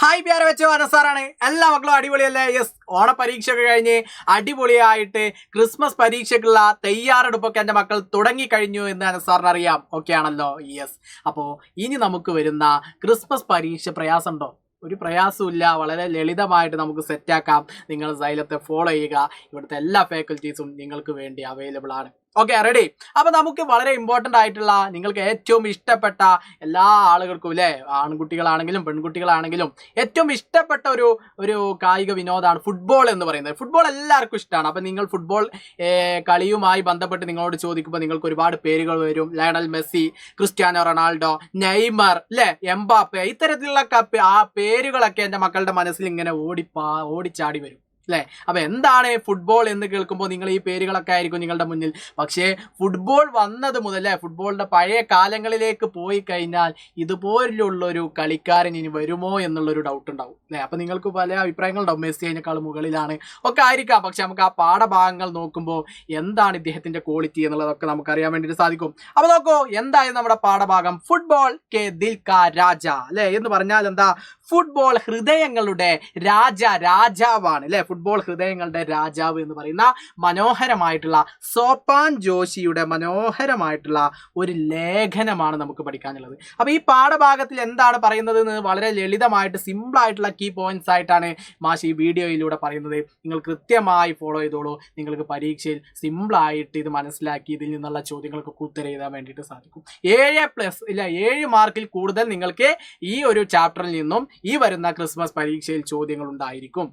Hi പ്യാരെ വെച്ചോ അനസാറാണ്. എല്ലാ മക്കളും അടിപൊളിയല്ലേ? യെസ്, ഓണപരീക്ഷയൊക്കെ കഴിഞ്ഞ് അടിപൊളിയായിട്ട് ക്രിസ്മസ് പരീക്ഷയ്ക്കുള്ള തയ്യാറെടുപ്പൊക്കെ എൻ്റെ മക്കൾ തുടങ്ങിക്കഴിഞ്ഞു എന്ന് അനസാറിന് അറിയാം. ഓക്കെ ആണല്ലോ? യെസ്. അപ്പോൾ ഇനി നമുക്ക് വരുന്ന ക്രിസ്മസ് പരീക്ഷ പ്രയാസമുണ്ടോ? ഒരു പ്രയാസമില്ല, വളരെ ലളിതമായിട്ട് നമുക്ക് സെറ്റാക്കാം. നിങ്ങൾ സൈലത്തെ ഫോളോ ചെയ്യുക. ഇവിടുത്തെ എല്ലാ ഫാക്കൽറ്റീസും നിങ്ങൾക്ക് വേണ്ടി അവൈലബിൾ ആണ്. Okay, ready? അപ്പൊ നമുക്ക് വളരെ ഇമ്പോർട്ടൻ്റ് ആയിട്ടുള്ള, നിങ്ങൾക്ക് ഏറ്റവും ഇഷ്ടപ്പെട്ട എല്ലാ ആളുകൾക്കും അല്ലേ, ആൺകുട്ടികളാണെങ്കിലും പെൺകുട്ടികളാണെങ്കിലും ഏറ്റവും ഇഷ്ടപ്പെട്ട ഒരു കായിക വിനോദമാണ് ഫുട്ബോൾ എന്ന് പറയുന്നത്. ഫുട്ബോൾ എല്ലാവർക്കും ഇഷ്ടമാണ്. അപ്പൊ നിങ്ങൾ ഫുട്ബോൾ കളിയുമായി ബന്ധപ്പെട്ട് നിങ്ങളോട് ചോദിക്കുമ്പോൾ നിങ്ങൾക്ക് ഒരുപാട് പേരുകൾ വരും. Lionel Messi, Cristiano Ronaldo, Neymar, അല്ലേ, എംബാപ്പെ, ഇത്തരത്തിലുള്ള ആ പേരുകളൊക്കെ എൻ്റെ മക്കളുടെ മനസ്സിൽ ഇങ്ങനെ ഓടിച്ചാടി വരും അല്ലേ. അപ്പൊ എന്താണ് ഫുട്ബോൾ എന്ന് കേൾക്കുമ്പോൾ നിങ്ങൾ ഈ പേരുകളൊക്കെ ആയിരിക്കും നിങ്ങളുടെ മുന്നിൽ. പക്ഷേ ഫുട്ബോൾ വന്നത് മുതലേ, ഫുട്ബോളിന്റെ പഴയ കാലങ്ങളിലേക്ക് പോയി കഴിഞ്ഞാൽ ഇതുപോലുള്ളൊരു കളിക്കാരൻ ഇനി വരുമോ എന്നുള്ളൊരു ഡൗട്ട് ഉണ്ടാവും അല്ലേ. അപ്പൊ നിങ്ങൾക്ക് പല അഭിപ്രായങ്ങളുണ്ടാവും, മെസ്സി അതിനേക്കാൾ മുകളിലാണ് ഒക്കെ ആയിരിക്കാം. പക്ഷെ നമുക്ക് ആ പാഠഭാഗങ്ങൾ നോക്കുമ്പോൾ എന്താണ് ഇദ്ദേഹത്തിന്റെ ക്വാളിറ്റി എന്നുള്ളതൊക്കെ നമുക്ക് അറിയാൻ വേണ്ടിയിട്ട് സാധിക്കും. അപ്പൊ നോക്കൂ, എന്തായാലും നമ്മുടെ പാഠഭാഗം ഫുട്ബോൾ കെ ദിൽ കാ രാജ അല്ലെ എന്ന് പറഞ്ഞാൽ എന്താ? ഫുട്ബോൾ ഹൃദയങ്ങളുടെ രാജാവാണ് അല്ലെ. ഫുട്ബോൾ ഹൃദയങ്ങളുടെ രാജാവ് എന്ന് പറയുന്ന മനോഹരമായിട്ടുള്ള സോപ്പാൻ ജോഷിയുടെ മനോഹരമായിട്ടുള്ള ഒരു ലേഖനമാണ് നമുക്ക് പഠിക്കാനുള്ളത്. അപ്പൊ ഈ പാഠഭാഗത്തിൽ എന്താണ് പറയുന്നത് എന്ന് വളരെ ലളിതമായിട്ട് സിമ്പിൾ ആയിട്ടുള്ള കീ പോയിന്റ്സ് ആയിട്ടാണ് മാഷ് ഈ വീഡിയോയിലൂടെ പറയുന്നത്. നിങ്ങൾ കൃത്യമായി ഫോളോ ചെയ്തോളൂ. നിങ്ങൾക്ക് പരീക്ഷയിൽ സിമ്പിളായിട്ട് ഇത് മനസ്സിലാക്കി ഇതിൽ നിന്നുള്ള ചോദ്യങ്ങൾക്ക് ഉത്തരം എഴുതാൻ വേണ്ടിയിട്ട് സാധിക്കും. 7 മാർക്കിൽ കൂടുതൽ നിങ്ങൾക്ക് ഈ ഒരു ചാപ്റ്ററിൽ നിന്നും ഈ വരുന്ന ക്രിസ്മസ് പരീക്ഷയിൽ ചോദ്യങ്ങൾ ഉണ്ടായിരിക്കും.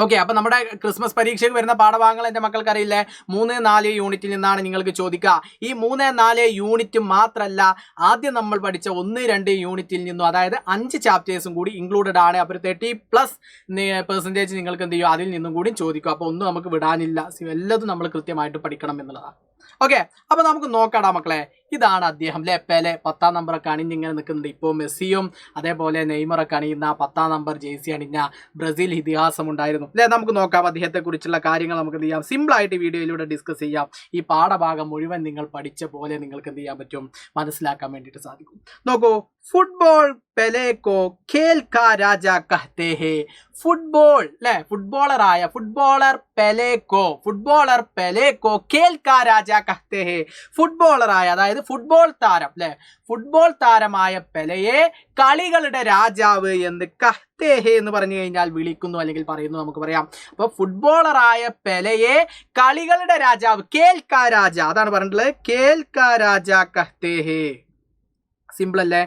ഓക്കെ, അപ്പൊ നമ്മുടെ ക്രിസ്മസ് പരീക്ഷയ്ക്ക് വരുന്ന പാഠഭാഗങ്ങൾ എൻ്റെ മക്കൾക്ക് അറിയില്ലേ? 3-4 യൂണിറ്റിൽ നിന്നാണ് നിങ്ങൾക്ക് ചോദിക്കുക. ഈ 3-4 യൂണിറ്റ് മാത്രമല്ല, ആദ്യം നമ്മൾ പഠിച്ച 1-2 യൂണിറ്റിൽ നിന്നും, അതായത് 5 ചാപ്റ്റേഴ്സും കൂടി ഇൻക്ലൂഡഡ് ആണ്. അപ്പോൾ 30+% നിങ്ങൾക്ക് എന്ത് ചെയ്യും, അതിൽ നിന്നും കൂടി ചോദിക്കും. അപ്പോൾ ഒന്നും നമുക്ക് വിടാനില്ല, എല്ലതും നമ്മൾ കൃത്യമായിട്ട് പഠിക്കണം എന്നുള്ളതാണ്. ഓക്കെ, അപ്പൊ നമുക്ക് നോക്കാടാ മക്കളെ. ഇതാണ് അദ്ദേഹം അല്ലെ, പെലെ 10ാം നമ്പറൊക്കെ അണിഞ്ഞിങ്ങനെ നിൽക്കുന്നുണ്ട്. ഇപ്പോൾ മെസ്സിയും അതേപോലെ നെയ്മറൊക്കെ അണിയുന്ന 10ാം നമ്പർ ജേഴ്സി അണിഞ്ഞ ബ്രസീൽ ഇതിഹാസം ഉണ്ടായിരുന്നു അല്ലെ. നമുക്ക് നോക്കാം അദ്ദേഹത്തെ കുറിച്ചുള്ള കാര്യങ്ങൾ. നമുക്ക് എന്ത് ചെയ്യാം, സിമ്പിളായിട്ട് വീഡിയോയിലൂടെ ഡിസ്കസ് ചെയ്യാം. ഈ പാഠഭാഗം മുഴുവൻ നിങ്ങൾ പഠിച്ച പോലെ നിങ്ങൾക്ക് എന്ത് ചെയ്യാൻ പറ്റും, മനസ്സിലാക്കാൻ വേണ്ടിയിട്ട് സാധിക്കും. നോക്കൂ, ഫുട്ബോൾ പെലെ കോ ഖേൽ കാ രാജ കഹ്തേ ഹേ. ഫുട്ബോൾ അല്ലെ, ഫുട്ബോളർ പെലെ കോ ഖേൽ കാ രാജ കഹ്തേ ഹേ. ഫുട്ബോളറായ, അതായത് ഫുട്ബോൾ താരം അല്ലെ, ഫുട്ബോൾ താരമായ പെലെയെ കളികളുടെ രാജാവ് എന്ന് കഹ്തേ ഹേ എന്ന് പറഞ്ഞു കഴിഞ്ഞാൽ വിളിക്കുന്നു അല്ലെങ്കിൽ പറയുന്നു നമുക്ക് പറയാം. അപ്പൊ ഫുട്ബോളറായ പെലെയെ കളികളുടെ രാജാവ്, ഖേൽ കാ രാജ, അതാണ് പറഞ്ഞിട്ടുള്ളത്, ഖേൽ കാ രാജ കഹ്തേ ഹേ. സിമ്പിൾ അല്ലേ?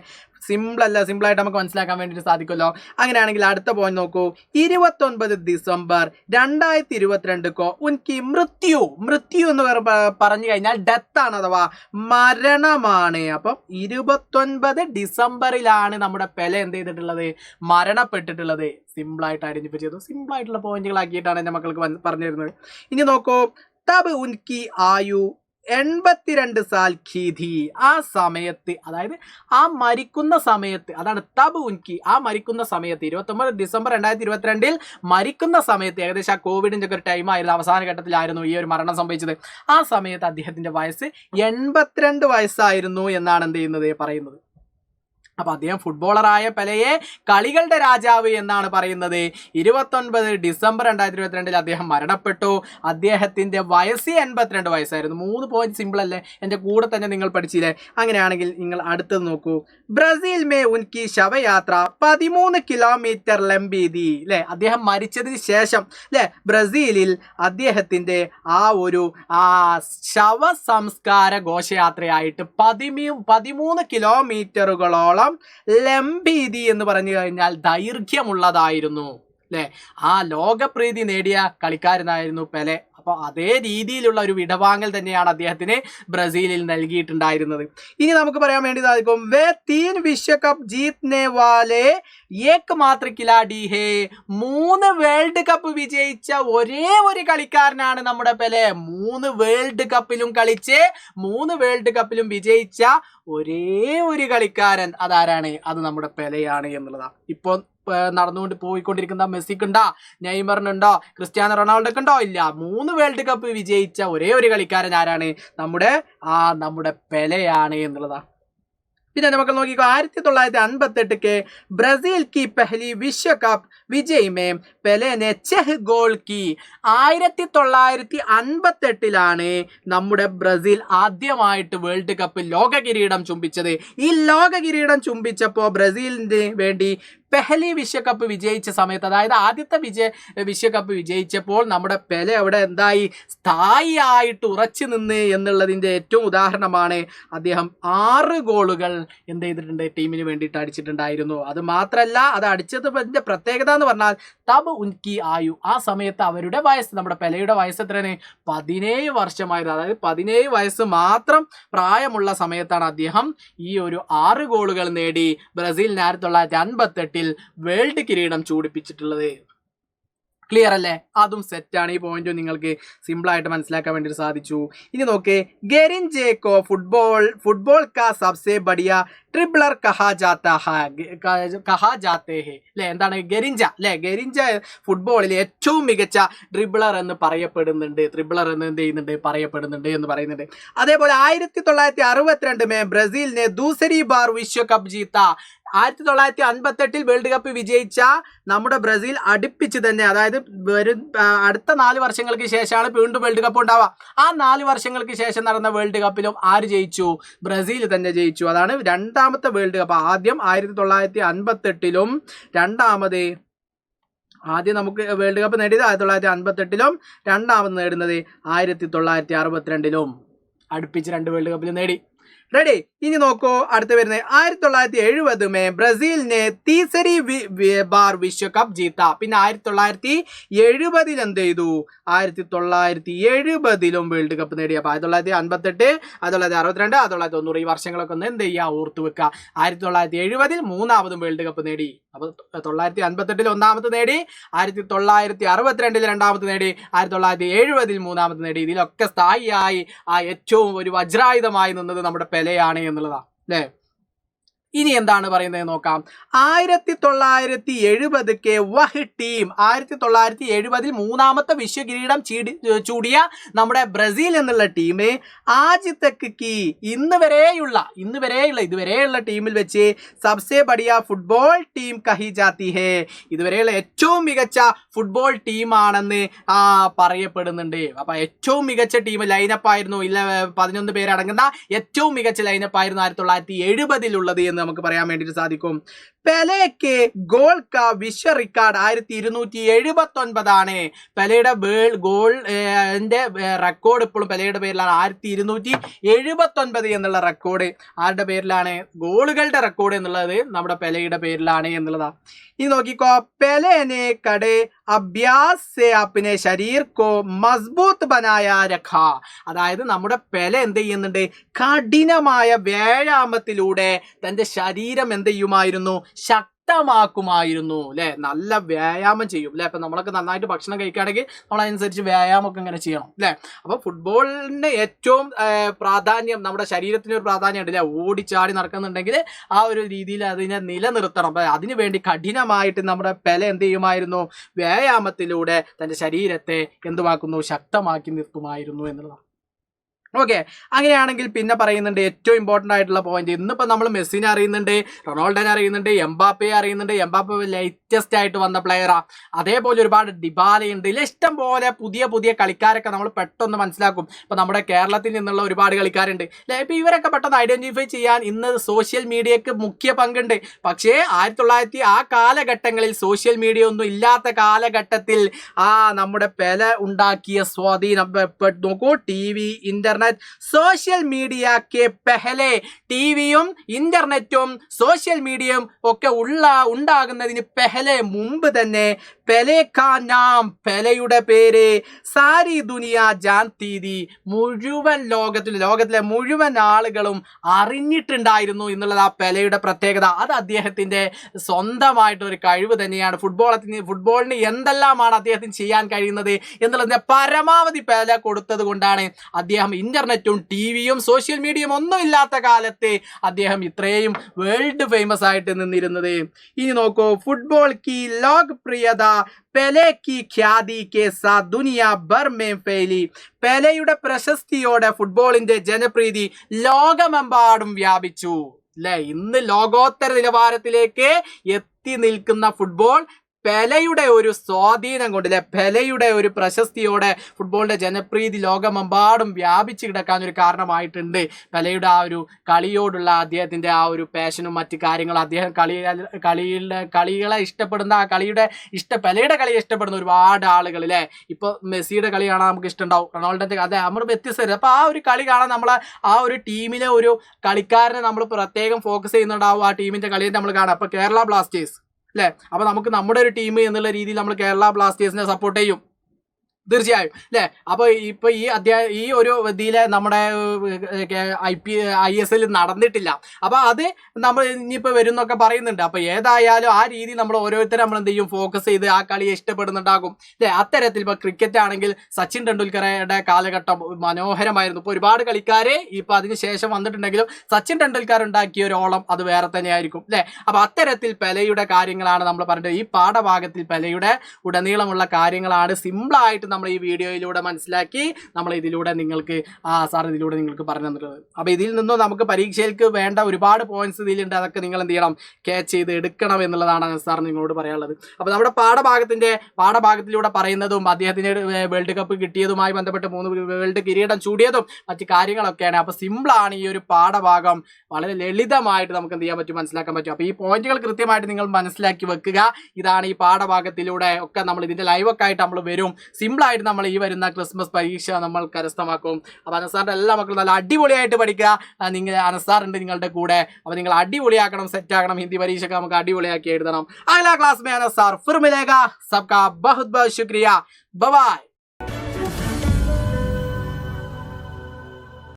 സിമ്പിളായിട്ട് നമുക്ക് മനസ്സിലാക്കാൻ വേണ്ടിയിട്ട് സാധിക്കുമല്ലോ. അങ്ങനെയാണെങ്കിൽ അടുത്ത പോയിന്റ് നോക്കൂ. 29 ഡിസംബർ 2022 ഉൻകി മൃത്യു എന്ന് പറഞ്ഞു കഴിഞ്ഞാൽ ഡെത്ത് ആണ്, അഥവാ മരണമാണ്. അപ്പം 29 ഡിസംബറിലാണ് നമ്മുടെ പെലെ എന്ത് ചെയ്തിട്ടുള്ളത്, മരണപ്പെട്ടിട്ടുള്ളത്. സിമ്പിളായിട്ട് ഐഡന്റിഫൈ ചെയ്തു, സിമ്പിളായിട്ടുള്ള പോയിന്റുകളാക്കിയിട്ടാണ് എൻ്റെ മക്കൾക്ക് പറഞ്ഞു തരുന്നത്. ഇനി നോക്കൂ, തബ് ഉൻകി ആയു 82 സാൽ ഖീധി. ആ സമയത്ത്, അതായത് ആ മരിക്കുന്ന സമയത്ത്, അതാണ് തബ് ഉൻകി, ആ മരിക്കുന്ന സമയത്ത് 29 ഡിസംബർ 2022 മരിക്കുന്ന സമയത്ത്, ഏകദേശം ആ കോവിഡിൻ്റെ ഒക്കെ ഒരു ടൈം ആയിരുന്നു, അവസാന ഘട്ടത്തിലായിരുന്നു ഈ ഒരു മരണം സംഭവിച്ചത്. ആ സമയത്ത് അദ്ദേഹത്തിന്റെ വയസ്സ് 82 വയസ്സായിരുന്നു എന്നാണ് എന്ത് ചെയ്യുന്നത്, പറയുന്നത്. അപ്പൊ അദ്ദേഹം ഫുട്ബോളറായ പെലെയെ കളികളുടെ രാജാവ് എന്നാണ് പറയുന്നത്. 29 ഡിസംബർ 2022 അദ്ദേഹം മരണപ്പെട്ടു. അദ്ദേഹത്തിന്റെ വയസ്സ് 82 വയസ്സായിരുന്നു. 3 പോയിന്റ് സിമ്പിൾ അല്ലേ, എൻ്റെ കൂടെ തന്നെ നിങ്ങൾ പഠിച്ചില്ലേ. അങ്ങനെയാണെങ്കിൽ നിങ്ങൾ അടുത്തത് നോക്കൂ. ബ്രസീൽ മേ ഉൻകി ശവയാത്ര 13 കിലോമീറ്റർ ലംബീതി അല്ലെ. അദ്ദേഹം മരിച്ചതിന് ശേഷം അല്ലെ, ബ്രസീലിൽ അദ്ദേഹത്തിന്റെ ശവ സംസ്കാര ഘോഷയാത്രയായിട്ട് 13 കിലോമീറ്ററുകളോളം ലംബീതി എന്ന് പറഞ്ഞു കഴിഞ്ഞാൽ ദൈർഘ്യമുള്ളതായിരുന്നു അല്ലെ. ആ ലോകപ്രീതി നേടിയ കളിക്കാരനായിരുന്നു പെലെ. അപ്പോൾ അതേ രീതിയിലുള്ള ഒരു വിടവാങ്ങൽ തന്നെയാണ് അദ്ദേഹത്തിന് ബ്രസീലിൽ നൽകിയിട്ടുണ്ടായിരുന്നത്. ഇനി നമുക്ക് പറയാൻ വേണ്ടി സാധിക്കും, വേ 3 വിശ്വകപ്പ് ജീത്നെ വാലെ ഏക് മാത്ര ഖിലാഡി ഹേ. 3 വേൾഡ് കപ്പ് വിജയിച്ച ഒരേ ഒരു കളിക്കാരനാണ് നമ്മുടെ പെലെ. 3 വേൾഡ് കപ്പിലും കളിച്ച് 3 വേൾഡ് കപ്പിലും വിജയിച്ച ഒരേ ഒരു കളിക്കാരൻ അതാരാണ്? അത് നമ്മുടെ പെലെയാണ് എന്നുള്ളതാണ്. ഇപ്പോൾ പോയിക്കൊണ്ടിരിക്കുന്ന മെസ്സിക്കുണ്ടോ, നെയ്മറിനുണ്ടോ, ക്രിസ്ത്യാനോ റൊണാൾഡോക്ക് ഉണ്ടോ? ഇല്ല. 3 വേൾഡ് കപ്പ് വിജയിച്ച ഒരേ ഒരു കളിക്കാരൻ ആരാണ്? നമ്മുടെ പെലെയാണ് എന്നുള്ളതാണ്. പിന്നെ നമുക്ക് നോക്കിക്കോ 1958 के ब्राजील की पहली विश्व कप विजय में पेले ने 6 गोल की 1958 നമ്മുടെ ബ്രസീൽ ആദ്യമായിട്ട് വേൾഡ് കപ്പ് ലോക കിരീടം ചുംബിച്ചത്. ഈ ലോക കിരീടം ചുംബിച്ചപ്പോൾ ബ്രസീലിന് വേണ്ടി പെഹലി വിശ്വകപ്പ് വിജയിച്ച സമയത്ത്, അതായത് ആദ്യത്തെ വിശ്വകപ്പ് വിജയിച്ചപ്പോൾ നമ്മുടെ പെലെ അവിടെ എന്തായി, സ്ഥായിയായിട്ട് ഉറച്ചു നിന്ന് എന്നുള്ളതിൻ്റെ ഏറ്റവും ഉദാഹരണമാണ് അദ്ദേഹം 6 ഗോളുകൾ എന്ത് ചെയ്തിട്ടുണ്ട്, ടീമിന് വേണ്ടിയിട്ട് അടിച്ചിട്ടുണ്ടായിരുന്നു. അത് മാത്രമല്ല, അത് അടിച്ചതിൻ്റെ പ്രത്യേകത എന്ന് പറഞ്ഞാൽ തബ് ഉൻകി ആയു, ആ സമയത്ത് അവരുടെ വയസ്സ്, നമ്മുടെ പെലെയുടെ വയസ്സ് എത്രയാണ്, 17 വർഷമായിരുന്നു. അതായത് 17 വയസ്സ് മാത്രം പ്രായമുള്ള സമയത്താണ് അദ്ദേഹം ഈ ഒരു 6 ഗോളുകൾ നേടി ബ്രസീലിന് 1958 വേൾഡ് കിരീടം ചൂടിപ്പിച്ചിട്ടുള്ളത്. ക്ലിയർ അല്ലേ? അതും സെറ്റാണ്. ഈ പോയിന്റ് നിങ്ങൾക്ക് സിമ്പിൾ ആയിട്ട് മനസ്സിലാക്കാൻ വേണ്ടി സാധിച്ചു. ഇനി നോക്ക്, ഗെരിഞ്ചേക്കോ ഫുട്ബോൾ കാ സബ്സെ ബഡിയ ട്രിബ്ലർ കഹാ ജാത്തെ ഹെ അല്ലെ, എന്താണ് ഗെരിഞ്ച അല്ലെ, ഗെരിഞ്ച ഫുട്ബോളിൽ ഏറ്റവും മികച്ച ഡ്രിബ്ലർ എന്ന് പറയപ്പെടുന്നുണ്ട്, ട്രിബ്ലർ എന്ന് എന്ത് ചെയ്യുന്നുണ്ട്, പറയപ്പെടുന്നുണ്ട് എന്ന് പറയുന്നുണ്ട്. അതേപോലെ 1962 ബ്രസീലിനെ ദൂസരി ബാർ വിശ്വകപ്പ് ജീത്ത, 1958 വേൾഡ് കപ്പ് വിജയിച്ച നമ്മുടെ ബ്രസീൽ അടുപ്പിച്ച് തന്നെ, അതായത് അടുത്ത 4 വർഷങ്ങൾക്ക് ശേഷമാണ് വീണ്ടും വേൾഡ് കപ്പ് ഉണ്ടാവുക. ആ 4 വർഷങ്ങൾക്ക് ശേഷം നടന്ന വേൾഡ് കപ്പിലും ആര് ജയിച്ചു, ബ്രസീൽ തന്നെ ജയിച്ചു. അതാണ് രണ്ടാമത്തെ വേൾഡ് കപ്പ്. ആദ്യം 1958 രണ്ടാമത്, ആദ്യം നമുക്ക് വേൾഡ് കപ്പ് നേടിയത് 1958 രണ്ടാമത് നേടുന്നത് 1962 അടുപ്പിച്ച് 2 വേൾഡ് കപ്പിൽ നേടി. റെഡി? ഇനി നോക്കൂ, അടുത്ത് വരുന്നത് 1970 ബ്രസീലിനെ തീസരി ബാർ വിശ്വകപ്പ് ജീത്ത. പിന്നെ 1970 എന്ത് ചെയ്തു, 1970 വേൾഡ് കപ്പ് നേടി. അപ്പൊ 1958, 1962, 1990 ഈ വർഷങ്ങളൊക്കെ ഒന്ന് എന്ത് ചെയ്യുക, ഓർത്തു വെക്കുക. 1970 മൂന്നാമതും വേൾഡ് കപ്പ് നേടി. അപ്പൊ 1958 ഒന്നാമത് നേടി, 1962 രണ്ടാമത് നേടി, 1970 മൂന്നാമത് നേടി. ഇതിലൊക്കെ സ്ഥായിയായി ആ ഏറ്റവും ഒരു വജ്രായുധമായി നിന്നത് നമ്മുടെ പെലെയാണ് എന്നുള്ളതാണ് അല്ലേ. ഇനി എന്താണ് പറയുന്നത് നോക്കാം. 1970 വഹ് ടീം, 1970 മൂന്നാമത്തെ വിശ്വകിരീടം ചൂടിയ നമ്മുടെ ബ്രസീൽ എന്നുള്ള ടീം ആജ് തക്ക് കി ഇതുവരെയുള്ള ടീമിൽ വെച്ച് സബ്സെ ബഡിയ ഫുട്ബോൾ ടീം കഹി ജാത്തി ഹേ, ഇതുവരെയുള്ള ഏറ്റവും മികച്ച ഫുട്ബോൾ ടീമാണെന്ന് പറയപ്പെടുന്നുണ്ട്. അപ്പൊ ഏറ്റവും മികച്ച ടീം ലൈനപ്പായിരുന്നു, 11 പേരടങ്ങുന്ന ഏറ്റവും മികച്ച ലൈനപ്പായിരുന്നു 1970 ഉള്ളത് എന്ന് നമുക്ക് പറയാൻ വേണ്ടിയിട്ട് സാധിക്കും. പെലെക്ക് ഗോൾ കാ വിശ്വ റെക്കോർഡ് 1279 പെലെയുടെ ഗോൾ റെക്കോർഡ് ഇപ്പോഴും പെലെയുടെ പേരിലാണ്. 1279 എന്നുള്ള റെക്കോർഡ് ആരുടെ പേരിലാണ്, ഗോളുകളുടെ റെക്കോർഡ് എന്നുള്ളത് നമ്മുടെ പെലെയുടെ പേരിലാണ് എന്നുള്ളതാണ്. ഇനി നോക്കിക്കോ, പെലെനെ കടെ അഭ്യാസ് സെ അപ്നെ ശരീർ കോ മസ്ബൂത്ത് ബനായ രഖാ, അതായത് നമ്മുടെ പെലെ എന്ത് ചെയ്യുന്നുണ്ട്, കഠിനമായ വ്യായാമത്തിലൂടെ തൻ്റെ ശരീരം എന്ത് ചെയ്യുമായിരുന്നു, ശക്തമാക്കുമായിരുന്നു അല്ലെ. നല്ല വ്യായാമം ചെയ്യും അല്ലെ. അപ്പൊ നമ്മളൊക്കെ നന്നായിട്ട് ഭക്ഷണം കഴിക്കുകയാണെങ്കിൽ നമ്മളതനുസരിച്ച് വ്യായാമമൊക്കെ ഇങ്ങനെ ചെയ്യണം അല്ലെ. അപ്പൊ ഫുട്ബോളിന് ഏറ്റവും പ്രാധാന്യം, നമ്മുടെ ശരീരത്തിന് ഒരു പ്രാധാന്യം ഉണ്ട് അല്ലെ. ഓടിച്ചാടി നടക്കുന്നുണ്ടെങ്കിൽ ആ ഒരു രീതിയിൽ അതിനെ നിലനിർത്തണം. അപ്പൊ അതിനു വേണ്ടി കഠിനമായിട്ട് നമ്മുടെ പെലെ എന്ത് ചെയ്യുമായിരുന്നു, വ്യായാമത്തിലൂടെ തൻ്റെ ശരീരത്തെ എന്തുമാക്കുന്നു, ശക്തമാക്കി നിർത്തുമായിരുന്നു എന്നുള്ളതാണ്. ഓക്കെ, അങ്ങനെയാണെങ്കിൽ പിന്നെ പറയുന്നുണ്ട് ഏറ്റവും ഇമ്പോർട്ടൻ്റ് ആയിട്ടുള്ള പോയിന്റ്. ഇന്നിപ്പോൾ നമ്മൾ മെസ്സിനെ അറിയുന്നുണ്ട്, റൊണാൾഡോനെ അറിയുന്നുണ്ട്, എംബാപ്പയെ അറിയുന്നുണ്ട്. എംബാപ്പെ ലേറ്റസ്റ്റ് ആയിട്ട് വന്ന പ്ലെയറാണ്. അതേപോലെ ഒരുപാട് ഡിബാലയുണ്ട്. ഇതിൽ ഇഷ്ടം പോലെ പുതിയ കളിക്കാരൊക്കെ നമ്മൾ പെട്ടെന്ന് മനസ്സിലാക്കും. ഇപ്പം നമ്മുടെ കേരളത്തിൽ നിന്നുള്ള ഒരുപാട് കളിക്കാരുണ്ട് അല്ലെ. ഇപ്പം ഇവരൊക്കെ പെട്ടെന്ന് ഐഡന്റിഫൈ ചെയ്യാൻ ഇന്ന് സോഷ്യൽ മീഡിയക്ക് മുഖ്യ പങ്കുണ്ട്. പക്ഷേ 1900 ആ കാലഘട്ടങ്ങളിൽ സോഷ്യൽ മീഡിയ ഒന്നും ഇല്ലാത്ത കാലഘട്ടത്തിൽ നമ്മുടെ പെലെ ഉണ്ടാക്കിയ സ്വാധീനം നോക്കൂ. TV, ഇന്റർനെറ്റ്, സോഷ്യൽ മീഡിയ കെ പെഹലെ, ടിവിയും ഇന്റർനെറ്റും സോഷ്യൽ മീഡിയയും ഒക്കെ ഉണ്ടാകുന്നതിന് പെഹലെ മുമ്പ് തന്നെ പെലെ കാ നാം, പെലെയുടെ പേര് സാരി ദുനിയ ജാൻതീതി, മുഴുവൻ ലോകത്തിലെ മുഴുവൻ ആളുകളും അറിഞ്ഞിട്ടുണ്ടായിരുന്നു എന്നുള്ളത് ആ പെലെയുടെ പ്രത്യേകത. അത് അദ്ദേഹത്തിന്റെ സ്വന്തമായിട്ടൊരു കഴിവ് തന്നെയാണ്. ഫുട്ബോളിന് എന്തെല്ലാമാണ് അദ്ദേഹത്തിന് ചെയ്യാൻ കഴിയുന്നത് എന്നുള്ളതിന്റെ പരമാവധി പെലെ കൊടുത്തത് കൊണ്ടാണ് അദ്ദേഹം ഇന്റർനെറ്റും ടിവിയും സോഷ്യൽ മീഡിയയും ഒന്നും ഇല്ലാത്ത കാലത്ത് അദ്ദേഹം ഇത്രയും വേൾഡ് ഫേമസ് ആയിട്ട് നിന്നിരുന്നത്. ഇനി നോക്കൂ, ഫുട്ബോൾ കി ലോകപ്രിയത പെലെ കി ഖ്യാതി കെ സാത്ത് ദുനിയ ഭർ മേ ഫൈലി, പെലെയുടെ പ്രശസ്തിയോടെ ഫുട്ബോളിന്റെ ജനപ്രീതി ലോകമെമ്പാടും വ്യാപിച്ചു. അല്ലെ? ഇന്ന് ലോകോത്തര നിലവാരത്തിലേക്ക് എത്തി നിൽക്കുന്ന ഫുട്ബോൾ പെലെയുടെ ഒരു സ്വാധീനം കൊണ്ട്, അല്ലെ, പെലെയുടെ ഒരു പ്രശസ്തിയോടെ ഫുട്ബോളിന്റെ ജനപ്രീതി ലോകമെമ്പാടും വ്യാപിച്ചു കിടക്കാൻ ഒരു കാരണമായിട്ടുണ്ട്. പെലെയുടെ ആ ഒരു കളിയോടുള്ള അദ്ദേഹത്തിന്റെ ആ ഒരു പാഷനും മറ്റു കാര്യങ്ങളും, അദ്ദേഹം കളികളെ ഇഷ്ടപ്പെടുന്ന, ആ പെലെയുടെ കളിയെ ഇഷ്ടപ്പെടുന്ന ഒരുപാട് ആളുകൾ, അല്ലെ? ഇപ്പൊ മെസ്സിയുടെ കളി കാണാൻ നമുക്ക് ഇഷ്ടമുണ്ടാവും, റൊണാൾഡോന്റെ, അതെ, നമ്മൾ വ്യത്യസ്തരും. അപ്പൊ ആ ഒരു കളി കാണാൻ നമ്മളെ ആ ഒരു ടീമിലെ ഒരു കളിക്കാരനെ നമ്മൾ പ്രത്യേകം ഫോക്കസ് ചെയ്യുന്നുണ്ടാവും, ആ ടീമിന്റെ കളിയെ നമ്മൾ കാണാം. അപ്പൊ കേരള ബ്ലാസ്റ്റേഴ്സ്, അല്ലെ? അപ്പൊ നമുക്ക് നമ്മുടെ ഒരു ടീം എന്നുള്ള രീതിയിൽ നമ്മൾ കേരള ബ്ലാസ്റ്റേഴ്സിനെ സപ്പോർട്ട് ചെയ്യും, തീർച്ചയായും, അല്ലെ? അപ്പൊ ഇപ്പൊ ഈ ഒരു ഇതിലെ നമ്മുടെ ISL നടന്നിട്ടില്ല. അപ്പൊ അത് നമ്മൾ ഇനിയിപ്പോ വരുന്നൊക്കെ പറയുന്നുണ്ട്. അപ്പൊ ഏതായാലും ആ രീതി നമ്മൾ ഓരോരുത്തരും നമ്മൾ എന്ത് ചെയ്യും, ഫോക്കസ് ചെയ്ത് ആ കളിയെ ഇഷ്ടപ്പെടുന്നുണ്ടാകും, അല്ലെ? അത്തരത്തിൽ ഇപ്പൊ ക്രിക്കറ്റ് ആണെങ്കിൽ സച്ചിൻ ടെണ്ടുൽക്കറുടെ കാലഘട്ടം മനോഹരമായിരുന്നു. ഇപ്പൊ ഒരുപാട് കളിക്കാര് ഇപ്പൊ അതിനുശേഷം വന്നിട്ടുണ്ടെങ്കിലും സച്ചിൻ ടെണ്ടുൽക്കർ ഉണ്ടാക്കിയ ഒരു ഓളം അത് വേറെ തന്നെയായിരിക്കും, അല്ലെ? അപ്പൊ അത്തരത്തിൽ പെലെയുടെ കാര്യങ്ങളാണ് നമ്മൾ പറഞ്ഞത്. ഈ പാഠഭാഗത്തിൽ പെലെയുടെ ഉടനീളമുള്ള കാര്യങ്ങളാണ് സിമ്പിളായിട്ട് നമ്മൾ ഈ വീഡിയോയിലൂടെ മനസ്സിലാക്കി നമ്മൾ ഇതിലൂടെ നിങ്ങൾക്ക് ഇതിലൂടെ നിങ്ങൾക്ക് പറഞ്ഞു തന്നിട്ടുള്ളത്. അപ്പോൾ ഇതിൽ നിന്നും നമുക്ക് പരീക്ഷയിലേക്ക് വേണ്ട ഒരുപാട് പോയിന്റ്സ് ഇതിലുണ്ട്. അതൊക്കെ നിങ്ങൾ എന്ത് ചെയ്യണം, ക്യാച്ച് ചെയ്ത് എടുക്കണം എന്നുള്ളതാണ് സാർ നിങ്ങളോട് പറയാനുള്ളത്. അപ്പോൾ നമ്മുടെ പാഠഭാഗത്തിലൂടെ പറയുന്നതും അദ്ദേഹത്തിന് വേൾഡ് കപ്പ് കിട്ടിയതുമായി ബന്ധപ്പെട്ട് 3 വേൾഡ് കിരീടം ചൂടിയതും മറ്റു കാര്യങ്ങളൊക്കെയാണ്. അപ്പോൾ സിമ്പിളാണ് ഈ ഒരു പാഠഭാഗം, വളരെ ലളിതമായിട്ട് നമുക്ക് എന്ത് ചെയ്യാൻ പറ്റും, മനസ്സിലാക്കാൻ പറ്റും. അപ്പോൾ ഈ പോയിന്റുകൾ കൃത്യമായിട്ട് നിങ്ങൾ മനസ്സിലാക്കി വെക്കുക. ഇതാണ് ഈ പാഠഭാഗത്തിലൂടെ ഒക്കെ നമ്മൾ ഇതിന്റെ ലൈവൊക്കെ ആയിട്ട് നമ്മൾ വരും. സിമ്പിളായിട്ട് നമ്മൾ ഈ വരുന്ന ക്രിസ്മസ് പരീക്ഷ നമ്മൾ കരസ്ഥമാക്കും. അപ്പോൾ അനസാറിന്റെ എല്ലാ മക്കളും നല്ല അടിപൊളിയായിട്ട് പഠിക്കുക. അനസാറുണ്ട് നിങ്ങളുടെ കൂടെ. അപ്പോൾ നിങ്ങൾ അടിപൊളിയാക്കണം, സെറ്റ് ആക്കണം. ഹിന്ദി പരീക്ഷയൊക്കെ നമുക്ക് അടിപൊളിയാക്കി എഴുതണം. അഗല ക്ലാസ് മേ അനസാർ ഫിർ മിലേഗാ. സബ്കാ बहुत बहुत शुक्रिया. Bye bye.